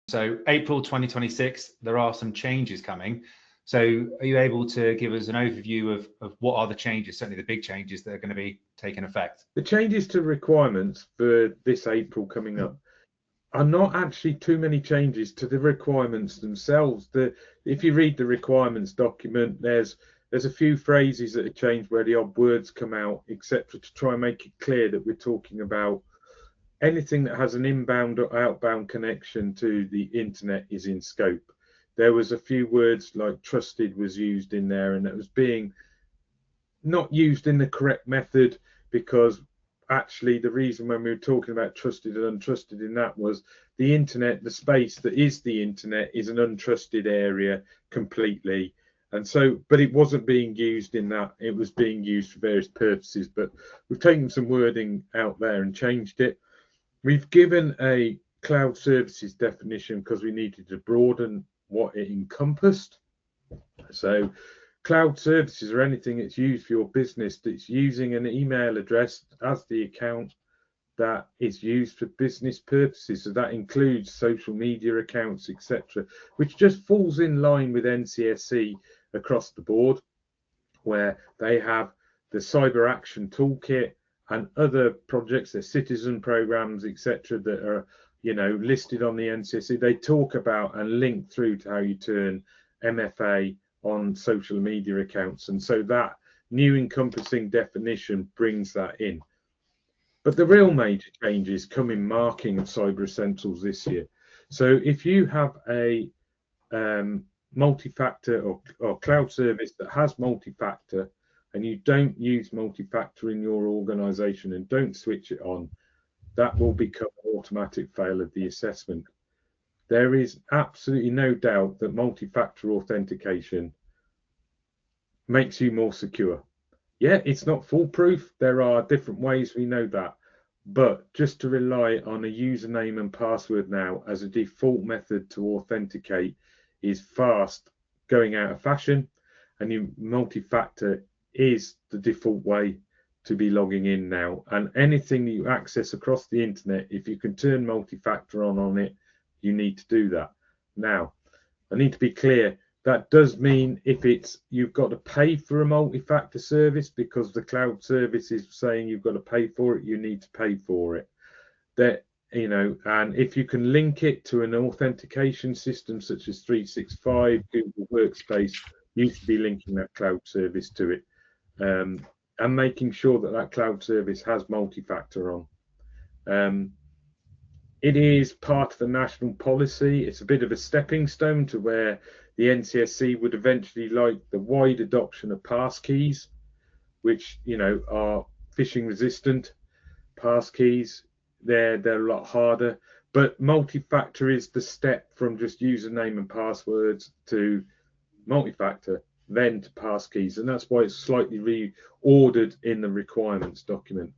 So April 2026, there are some changes coming. So are you able to give us an overview of what are the changes, certainly the big changes that are going to be taking effect? The changes to requirements for this April coming up are not actually too many changes to the requirements themselves. If you read the requirements document, there's a few phrases that have changed where the odd words come out, etc., to try and make it clear that we're talking about anything that has an inbound or outbound connection to the internet is in scope. There was a few words like trusted was used in there, and it was being not used in the correct method, because actually the reason when we were talking about trusted and untrusted in that was the internet, the space that is the internet, is an untrusted area completely. And so, but it wasn't being used in that, it was being used for various purposes. But we've taken some wording out there and changed it. We've given a cloud services definition because we needed to broaden what it encompassed. So cloud services are anything that's used for your business that's using an email address as the account that is used for business purposes. So that includes social media accounts, etc., which just falls in line with NCSC across the board, where they have the cyber action toolkit and other projects, their citizen programs, etc., that are, you know, listed on the NCSC. They talk about and link through to how you turn MFA on social media accounts, and so that new encompassing definition brings that in. But the real major changes come in marking of Cyber Essentials this year. So if you have a multi-factor or cloud service that has multi-factor, and you don't use multi-factor in your organization and don't switch it on, that will become an automatic fail of the assessment. There is absolutely no doubt that multi-factor authentication makes you more secure. Yeah, it's not foolproof. There are different ways, we know that. But just to rely on a username and password now as a default method to authenticate is fast going out of fashion, and your multi-factor is the default way to be logging in now. And anything that you access across the internet, if you can turn multi-factor on it, you need to do that. Now, I need to be clear, that does mean if it's you've got to pay for a multi-factor service because the cloud service is saying you've got to pay for it, you need to pay for it. That, you know, and if you can link it to an authentication system such as 365, Google Workspace, you need to be linking that cloud service to it, and making sure that that cloud service has multi-factor on. It is part of the national policy. It's a bit of a stepping stone to where the NCSC would eventually like the wide adoption of passkeys, which, you know, are phishing resistant. Passkeys, they're a lot harder, but multi-factor is the step from just username and passwords to multi-factor, then to passkeys, and that's why it's slightly reordered in the requirements document.